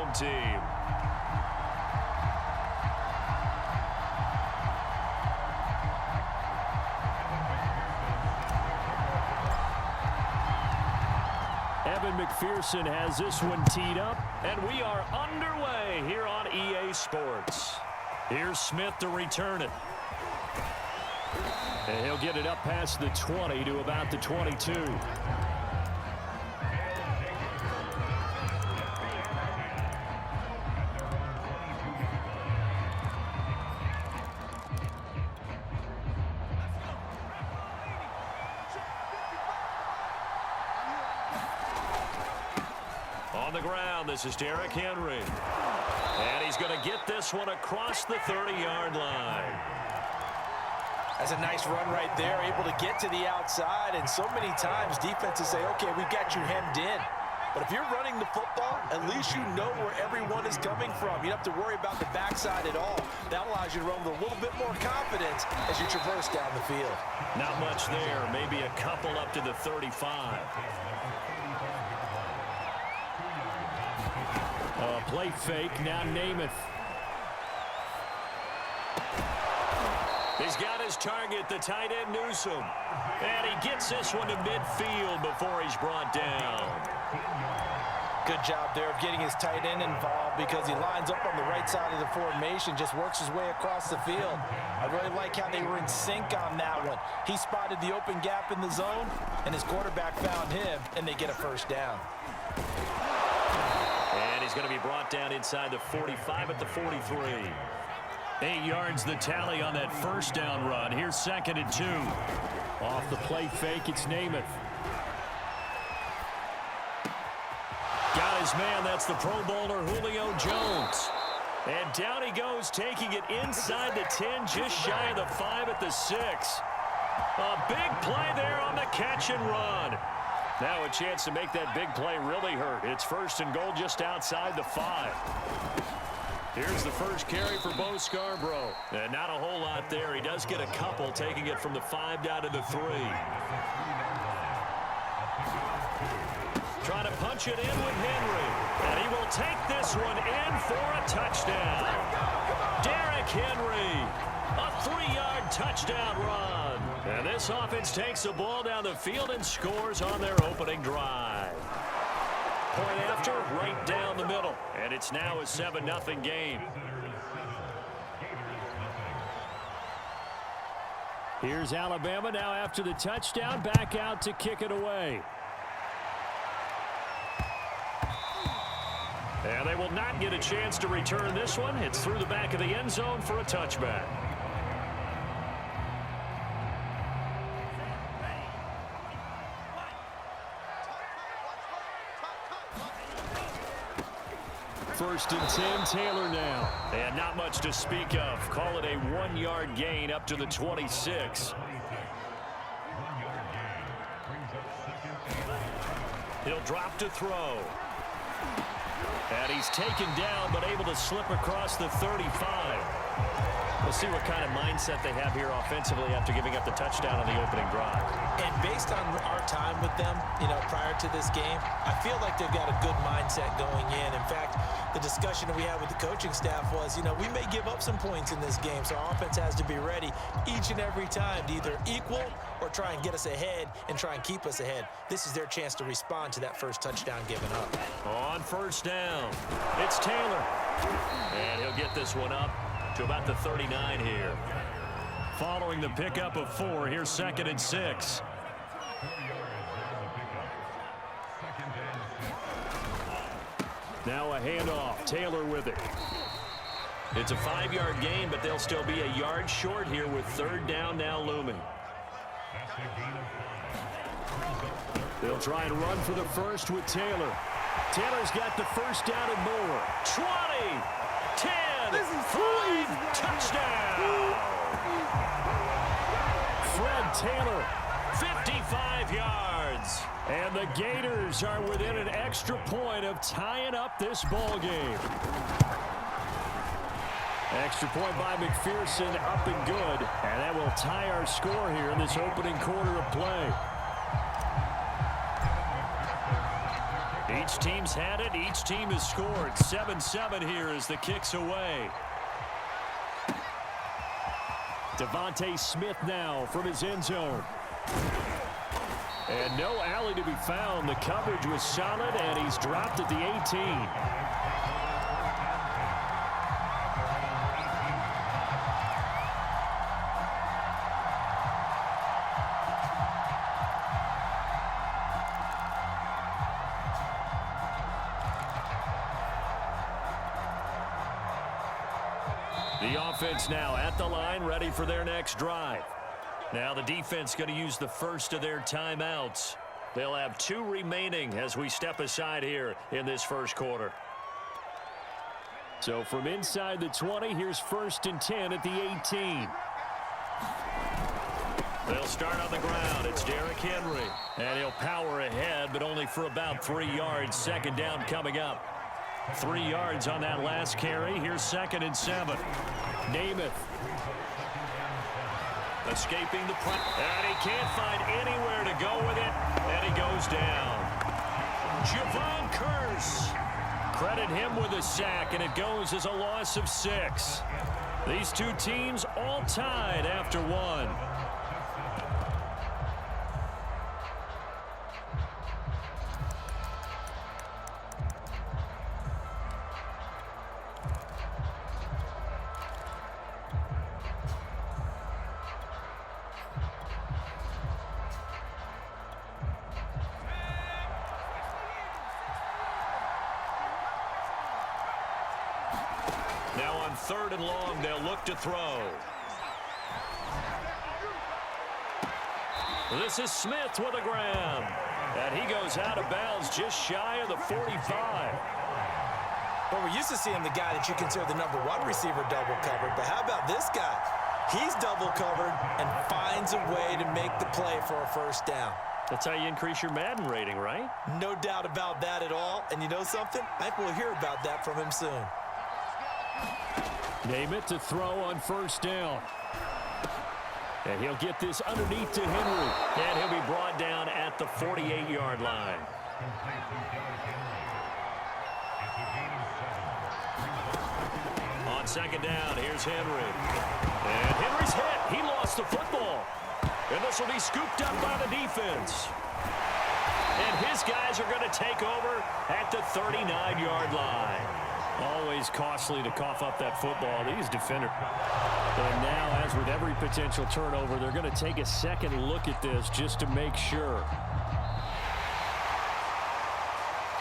home team. Evan McPherson has this one teed up, and we are underway here on EA Sports. Here's Smith to return it. And he'll get it up past the 20 to about the 22. On the ground, this is Derrick Henry. And he's going to get this one across the 30-yard line. That's a nice run right there, able to get to the outside. And so many times defenses say, okay, we've got you hemmed in. But if you're running the football, at least you know where everyone is coming from. You don't have to worry about the backside at all. That allows you to run with a little bit more confidence as you traverse down the field. Not much there, maybe a couple up to the 35. Play fake, now Namath. He's got his target, the tight end Newsome. And he gets this one to midfield before he's brought down. Good job there of getting his tight end involved because he lines up on the right side of the formation, just works his way across the field. I really like how they were in sync on that one. He spotted the open gap in the zone, and his quarterback found him, and they get a first down. And he's going to be brought down inside the 45 at the 43. 8 yards the tally on that first down run. Here's 2nd and 2. Off the play fake, it's Namath. Got his man, that's the Pro Bowler Julio Jones. And down he goes, taking it inside the 10, just shy of the 5 at the 6. A big play there on the catch and run. Now a chance to make that big play really hurt. It's 1st and goal just outside the 5. Here's the first carry for Bo Scarborough. And not a whole lot there. He does get a couple, taking it from the 5 down to the 3. Trying to punch it in with Henry. And he will take this one in for a touchdown. Derrick Henry, a 3-yard touchdown run. And this offense takes the ball down the field and scores on their opening drive. Point after, right down the middle. And it's now a 7-0 game. Here's Alabama now after the touchdown, back out to kick it away. And they will not get a chance to return this one. It's through the back of the end zone for a touchback. First and 10, Taylor now. And not much to speak of. Call it a 1-yard gain up to the 26. He'll drop to throw. And he's taken down, but able to slip across the 35. We'll see what kind of mindset they have here offensively after giving up the touchdown on the opening drive. And based on our time with them, prior to this game, I feel like they've got a good mindset going in. In fact, the discussion that we had with the coaching staff was, we may give up some points in this game, so our offense has to be ready each and every time to either equal or try and get us ahead and try and keep us ahead. This is their chance to respond to that first touchdown given up. On first down, it's Taylor. And he'll get this one up to about the 39 here. Following the pickup of 4, here's 2nd and 6. Now a handoff. Taylor with it. It's a 5-yard gain, but they'll still be a yard short here with 3rd down now looming. They'll try and run for the first with Taylor. Taylor's got the first down and more. 20, 10, 5, touchdown! Fred Taylor, 55 yards. And the Gators are within an extra point of tying up this ball game. Extra point by McPherson, up and good. And that will tie our score here in this opening quarter of play. Each team's had it. Each team has scored. 7-7 here as the kick's away. Devontae Smith now from his end zone. And no alley to be found. The coverage was solid, and he's dropped at the 18. The offense now at the line, ready for their next drive. Now the defense going to use the first of their timeouts. They'll have 2 remaining as we step aside here in this first quarter. So from inside the 20, here's 1st and 10 at the 18. They'll start on the ground. It's Derrick Henry. And he'll power ahead, but only for about 3 yards. 2nd down coming up. 3 yards on that last carry. Here's 2nd and 7. Namath. Escaping the press. And he can't find anywhere to go with it. And he goes down. Javon Curse. Credit him with a sack, and it goes as a loss of 6. These 2 teams all tied after 1. Now on 3rd and long, they'll look to throw. This is Smith with a grab. And he goes out of bounds just shy of the 45. Well, we're used to seeing the guy that you consider the number 1 receiver double covered. But how about this guy? He's double covered and finds a way to make the play for a 1st down. That's how you increase your Madden rating, right? No doubt about that at all. And you know something? I think we'll hear about that from him soon. Namath to throw on 1st down. And he'll get this underneath to Henry. And he'll be brought down at the 48-yard line. On 2nd down, here's Henry. And Henry's hit. He lost the football. And this will be scooped up by the defense. And his guys are going to take over at the 39-yard line. Always costly to cough up that football. These defenders. And now, as with every potential turnover, they're going to take a second look at this just to make sure.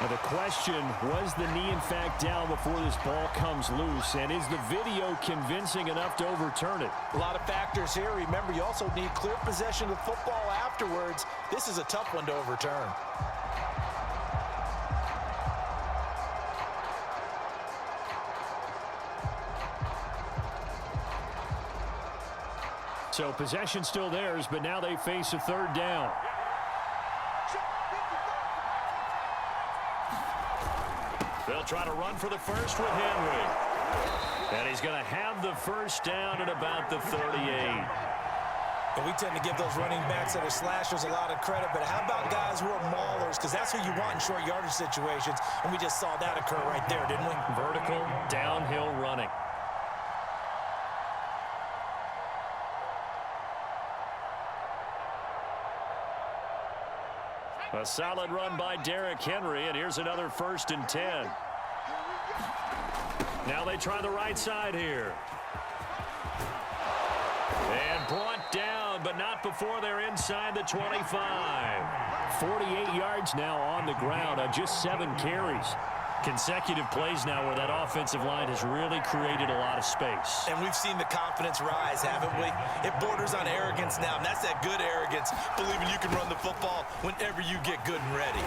Now the question, was the knee in fact down before this ball comes loose? And is the video convincing enough to overturn it? A lot of factors here. Remember, you also need clear possession of the football afterwards. This is a tough one to overturn. So possession still theirs, but now they face a 3rd down. They'll try to run for the first with Henry. And he's going to have the 1st down at about the 38. And we tend to give those running backs that are slashers a lot of credit, but how about guys who are maulers? Because that's who you want in short yardage situations, and we just saw that occur right there, didn't we? Vertical, downhill running. A solid run by Derrick Henry, and here's another 1st and 10. Now they try the right side here. And brought down, but not before they're inside the 25. 48 yards now on the ground on just 7 carries. Consecutive plays now where that offensive line has really created a lot of space. And we've seen the confidence rise, haven't we? It borders on arrogance now, and that's that good arrogance, believing you can run the football whenever you get good and ready.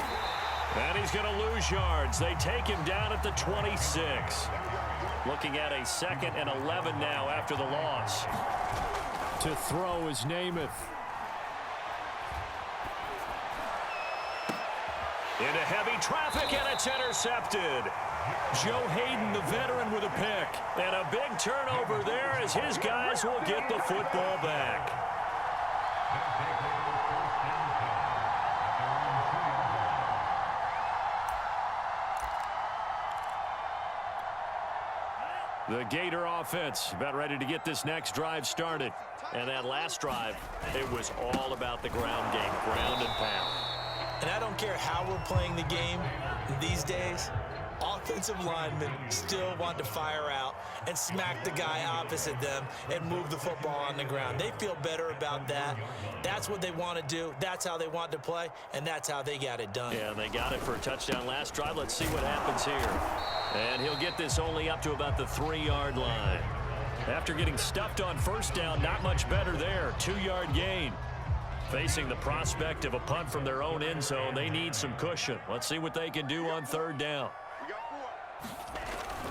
And he's going to lose yards. They take him down at the 26. Looking at a 2nd and 11 now after the loss. To throw is Namath. Into heavy traffic, and it's intercepted. Joe Hayden, the veteran, with a pick. And a big turnover there as his guys will get the football back. The Gator offense about ready to get this next drive started. And that last drive, it was all about the ground game, ground and pound. And I don't care how we're playing the game these days, offensive linemen still want to fire out and smack the guy opposite them and move the football on the ground. They feel better about that. That's what they want to do. That's how they want to play, and that's how they got it done. Yeah, they got it for a touchdown last drive. Let's see what happens here. And he'll get this only up to about the 3-yard line. After getting stuffed on first down, not much better there. 2-yard gain. Facing the prospect of a punt from their own end zone, they need some cushion. Let's see what they can do on 3rd down.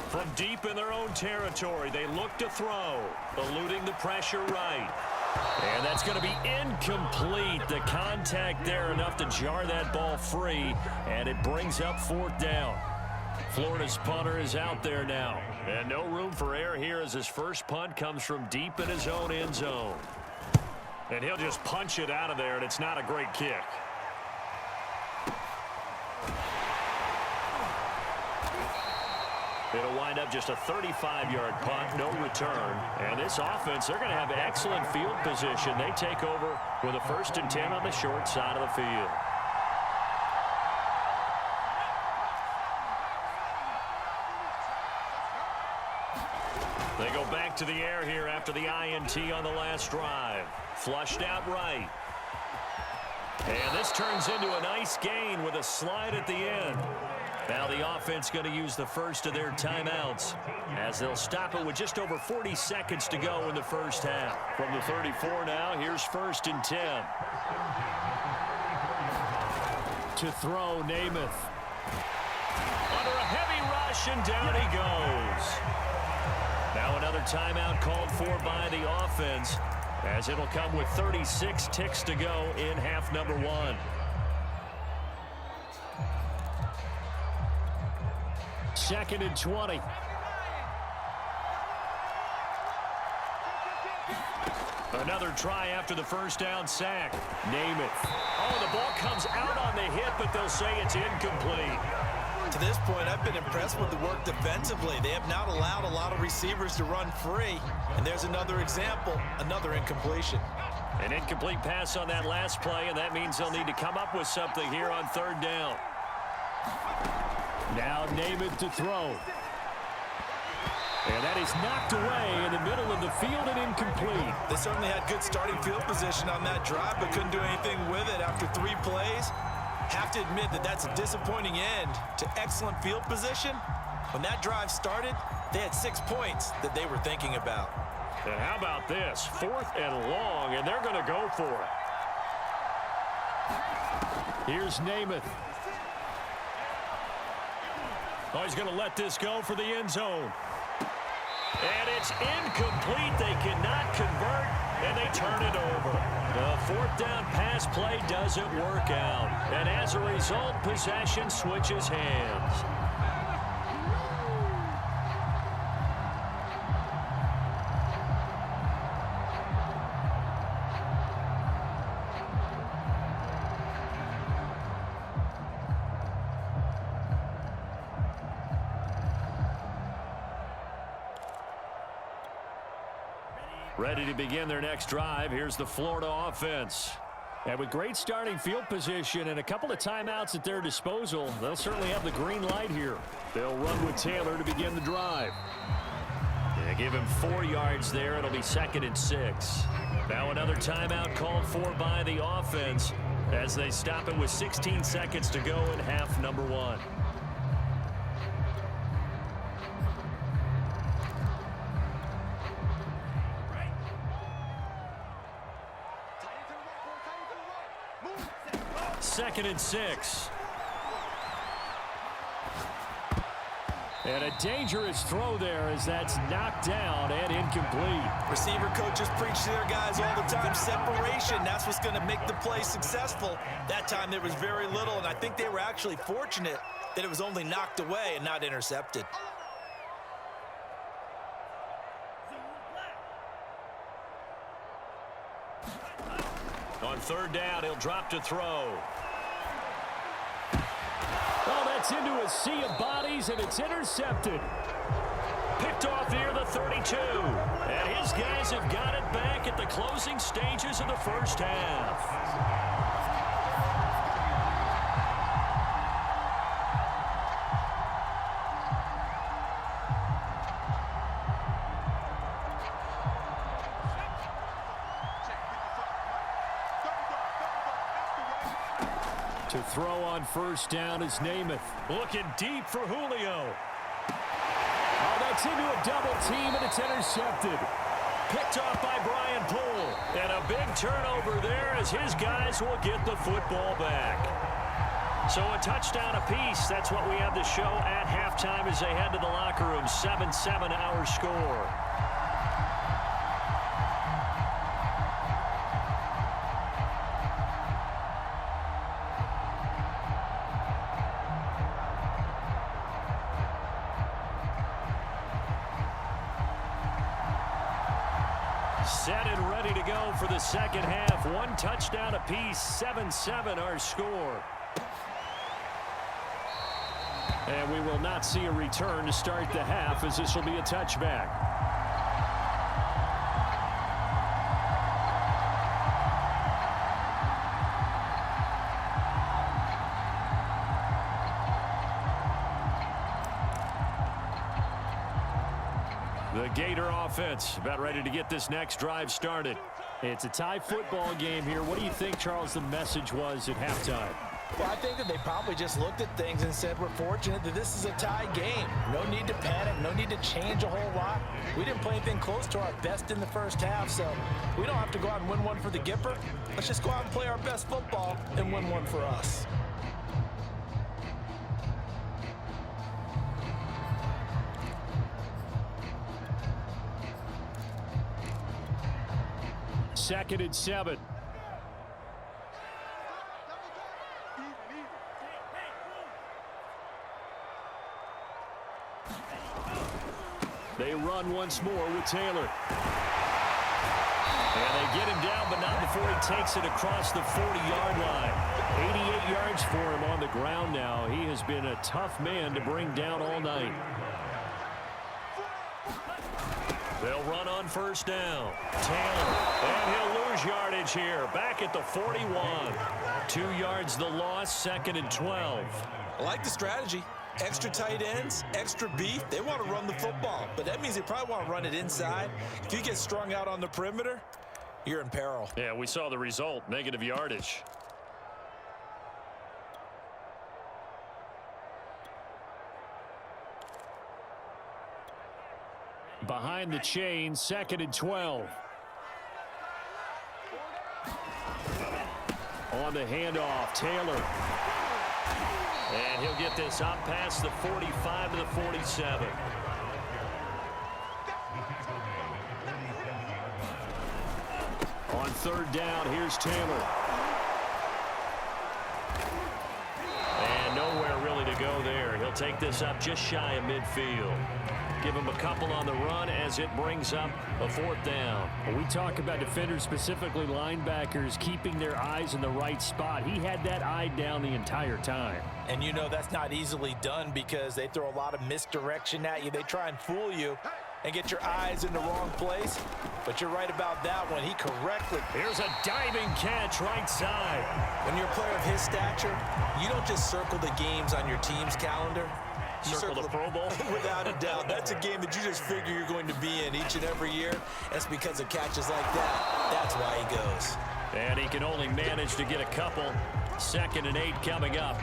From deep in their own territory, they look to throw, eluding the pressure right. And that's going to be incomplete. The contact there enough to jar that ball free, and it brings up 4th down. Florida's punter is out there now. And no room for error here as his first punt comes from deep in his own end zone. And he'll just punch it out of there, and it's not a great kick. It'll wind up just a 35-yard punt, no return. And this offense, they're going to have excellent field position. They take over with a 1st and 10 on the short side of the field. They go back to the air here after the INT on the last drive. Flushed out right. And this turns into a nice gain with a slide at the end. Now the offense going to use the first of their timeouts as they'll stop it with just over 40 seconds to go in the first half. From the 34 now, here's 1st and 10. To throw, Namath. Under a heavy rush, and down he goes. Now another timeout called for by the offense as it'll come with 36 ticks to go in half number 1. Second and 20. Another try after the first down sack. Namath. Oh, the ball comes out on the hit, but they'll say it's incomplete. To this point, I've been impressed with the work defensively. They have not allowed a lot of receivers to run free. And there's another example, another incompletion. An incomplete pass on that last play, and that means they'll need to come up with something here on 3rd down. Now Namath to throw. And that is knocked away in the middle of the field and incomplete. They certainly had good starting field position on that drive, but couldn't do anything with it after 3 plays. Have to admit that that's a disappointing end to excellent field position. When that drive started, they had 6 points that they were thinking about. And how about this? 4th and long, and they're going to go for it. Here's Namath. Oh, he's going to let this go for the end zone. And it's incomplete. They cannot convert, and they turn it over. The 4th down pass play doesn't work out. And as a result, possession switches hands. Ready to begin their next drive. Here's the Florida offense. And with great starting field position and a couple of timeouts at their disposal, they'll certainly have the green light here. They'll run with Taylor to begin the drive. They give him 4 yards there. It'll be 2nd and 6. Now another timeout called for by the offense as they stop it with 16 seconds to go in half number 1. Second and 6. And a dangerous throw there as that's knocked down and incomplete. Receiver coaches preach to their guys all the time. Separation, that's what's going to make the play successful. That time there was very little, and I think they were actually fortunate that it was only knocked away and not intercepted. On 3rd down, he'll drop to throw. Oh, that's into a sea of bodies, and it's intercepted. Picked off near the 32. And his guys have got it back at the closing stages of the first half. To throw on first down is Namath. Looking deep for Julio. Oh, that's into a double team, and it's intercepted. Picked off by Brian Poole. And a big turnover there as his guys will get the football back. So a touchdown apiece. That's what we have to show at halftime as they head to the locker room. 7-7 our score. Set and ready to go for the second half. One touchdown apiece, 7-7 our score. And we will not see a return to start the half as this will be a touchback. The Gator offense about ready to get this next drive started. It's a tie football game here. What do you think, Charles, the message was at halftime? Well, I think that they probably just looked at things and said, we're fortunate that this is a tie game. No need to panic, no need to change a whole lot. We didn't play anything close to our best in the first half, so we don't have to go out and win one for the Gipper. Let's just go out and play our best football and win one for us. Second and 7. They run once more with Taylor. And they get him down, but not before he takes it across the 40-yard line. 88 yards for him on the ground now. He has been a tough man to bring down all night. They'll run on first down. Taylor, and he'll lose yardage here. Back at the 41. 2 yards the loss, second and 12. I like the strategy. Extra tight ends, extra beef. They want to run the football, but that means they probably want to run it inside. If you get strung out on the perimeter, you're in peril. Yeah, we saw the result, negative yardage. Behind the chain, second and 12. On the handoff, Taylor. And he'll get this up past the 45 to the 47. On third down, here's Taylor. And nowhere really to go there. He'll take this up just shy of midfield. Give him a couple on the run as it brings up a fourth down. When we talk about defenders, specifically linebackers, keeping their eyes in the right spot. He had that eye down the entire time. And you know that's not easily done because they throw a lot of misdirection at you. They try and fool you and get your eyes in the wrong place. But you're right about that one. He correctly. Here's a diving catch right side. When you're a player of his stature, you don't just circle the games on your team's calendar. You circle the Pro Bowl? Without a doubt. That's a game that you just figure you're going to be in each and every year. That's because of catches like that. That's why he goes. And he can only manage to get a couple. 2nd and 8 coming up.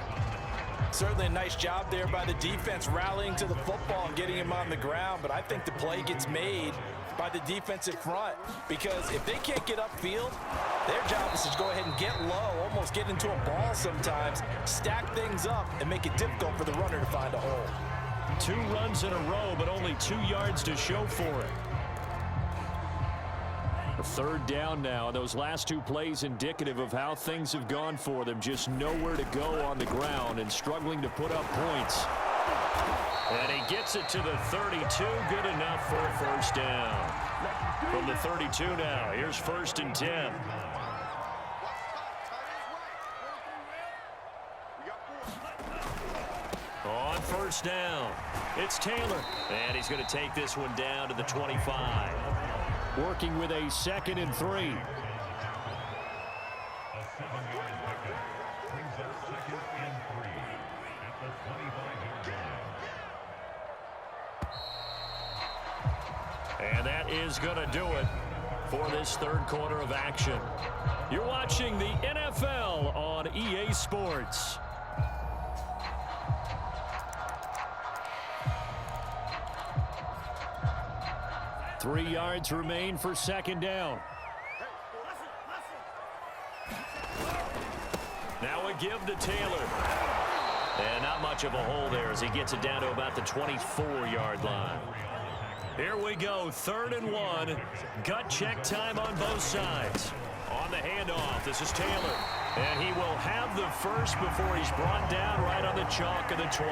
Certainly a nice job there by the defense rallying to the football and getting him on the ground. But I think the play gets made by the defensive front because if they can't get upfield, their job is to go ahead and get low, almost get into a ball sometimes, stack things up, and make it difficult for the runner to find a hole. 2 runs in a row, but only 2 yards to show for it. A third down now. Those last 2 plays indicative of how things have gone for them. Just nowhere to go on the ground and struggling to put up points. And he gets it to the 32. Good enough for a first down. From the 32 now, here's 1st and 10. On 1st first down. It's Taylor, and he's going to take this one down to the 25. Working with a 2nd and 3. And that is going to do it for this third quarter of action. You're watching the NFL on EA Sports. Three yards remain for 2nd down. Now a give to Taylor. And not much of a hole there as he gets it down to about the 24-yard line. Here we go, 3rd and 1. Gut check time on both sides. On the handoff, this is Taylor. And he will have the first before he's brought down right on the chalk of the 20.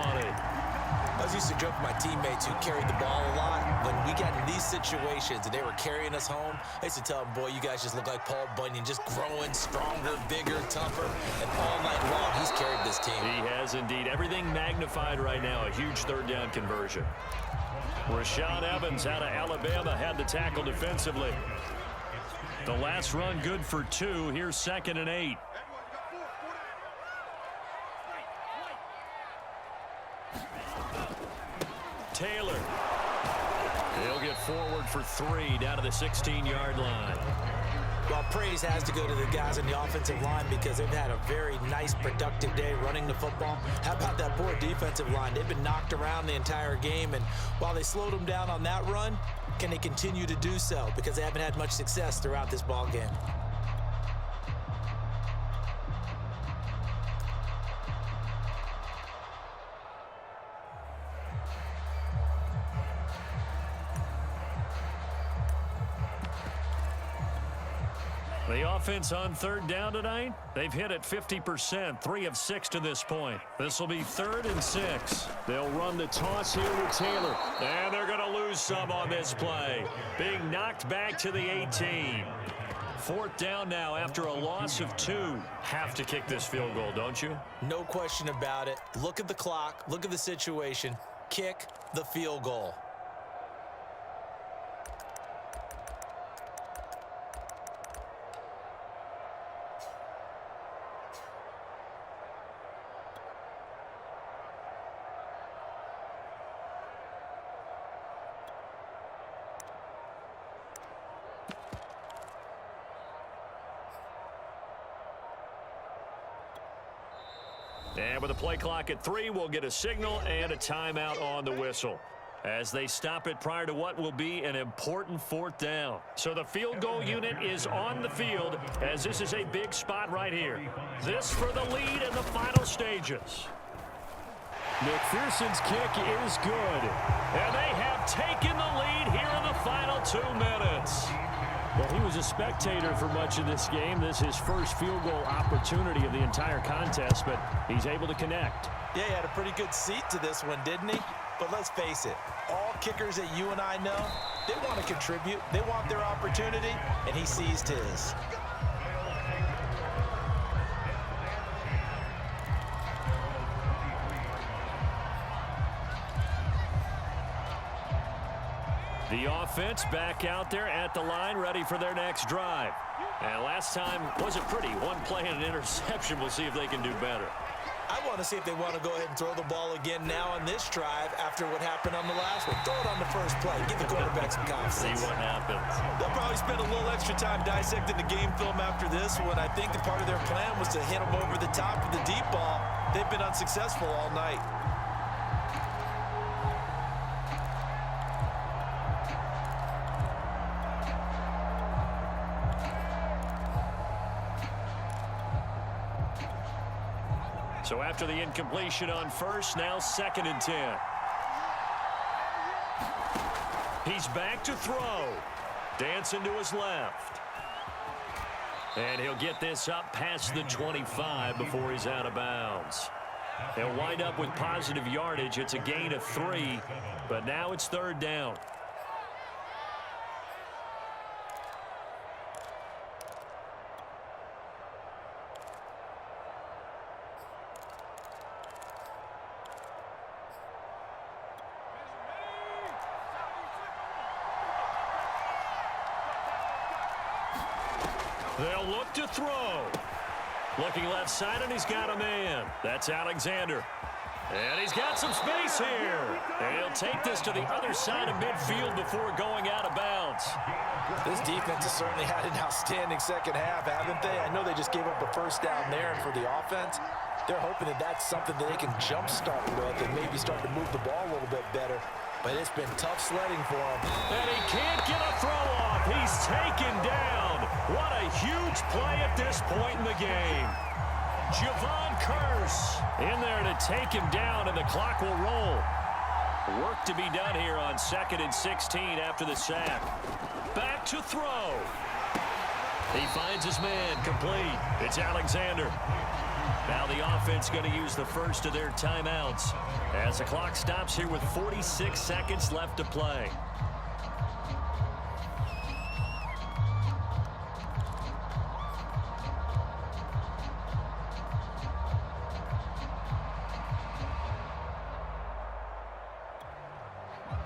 I was used to joke with my teammates who carried the ball a lot. When we got in these situations and they were carrying us home, I used to tell them, boy, you guys just look like Paul Bunyan, just growing stronger, bigger, tougher. And all night long, he's carried this team. He has indeed. Everything magnified right now. A huge 3rd down conversion. Rashaan Evans out of Alabama had the tackle defensively. The last run good for 2. Here's 2nd and 8. Taylor. He'll get forward for 3 down to the 16-yard line. Well, praise has to go to the guys on the offensive line because they've had a very nice, productive day running the football. How about that poor defensive line? They've been knocked around the entire game, and while they slowed them down on that run, can they continue to do so? Because they haven't had much success throughout this ball game. The offense on 3rd down tonight, they've hit it 50%, 3 of 6 to this point. This will be 3rd and 6. They'll run the toss here with Taylor. And they're going to lose some on this play. Being knocked back to the 18. 4th down now after a loss of 2. Have to kick this field goal, don't you? No question about it. Look at the clock. Look at the situation. Kick the field goal. And with the play clock at 3, we'll get a signal and a timeout on the whistle as they stop it prior to what will be an important 4th down. So the field goal unit is on the field as this is a big spot right here. This for the lead in the final stages. McPherson's kick is good. And they have taken the lead here in the final 2 minutes. Well, he was a spectator for much of this game. This is his first field goal opportunity of the entire contest, but he's able to connect. Yeah, he had a pretty good seat to this one, didn't he? But let's face it, all kickers that you and I know, they want to contribute. They want their opportunity, and he seized his. The offense back out there at the line, ready for their next drive. And last time wasn't pretty. One play and an interception. We'll see if they can do better. I want to see if they want to go ahead and throw the ball again now on this drive after what happened on the last one. Throw it on the first play. Give the quarterback some confidence. See what happens. They'll probably spend a little extra time dissecting the game film after this one. I think the part of their plan was to hit them over the top of the deep ball. They've been unsuccessful all night. So after the incompletion on first, now 2nd and 10. He's back to throw. Dancing to his left. And he'll get this up past the 25 before he's out of bounds. He'll wind up with positive yardage. It's a gain of 3, but now it's 3rd down. They'll look to throw. Looking left side, and he's got a man. That's Alexander. And he's got some space here. And he'll take this to the other side of midfield before going out of bounds. This defense has certainly had an outstanding second half, haven't they? I know they just gave up the first down there, and for the offense, they're hoping that that's something that they can jumpstart with and maybe start to move the ball a little bit better. But it's been tough sledding for him. And he can't get a throw off. He's taken down. What a huge play at this point in the game. Javon Curse in there to take him down, and the clock will roll. Work to be done here on 2nd and 16 after the sack. Back to throw. He finds his man complete. It's Alexander. Now the offense going to use the first of their timeouts as the clock stops here with 46 seconds left to play.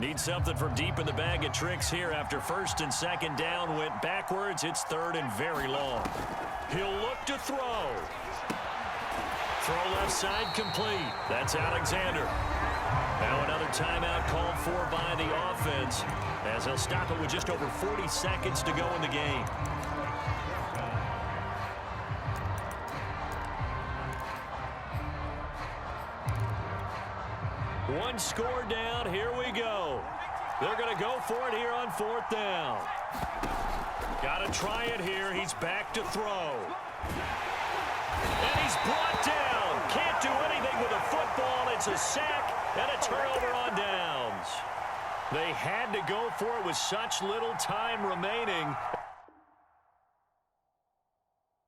Need something from deep in the bag of tricks here after 1st and 2nd down went backwards. It's 3rd and very long. He'll look to throw. Throw left side complete. That's Alexander. Now another timeout called for by the offense as they'll stop it with just over 40 seconds to go in the game. One score down. Here we go. They're going to go for it here on 4th down. Got to try it here. He's back to throw. And he's brought down. Can't do anything with a football. It's a sack and a turnover on downs. They had to go for it with such little time remaining.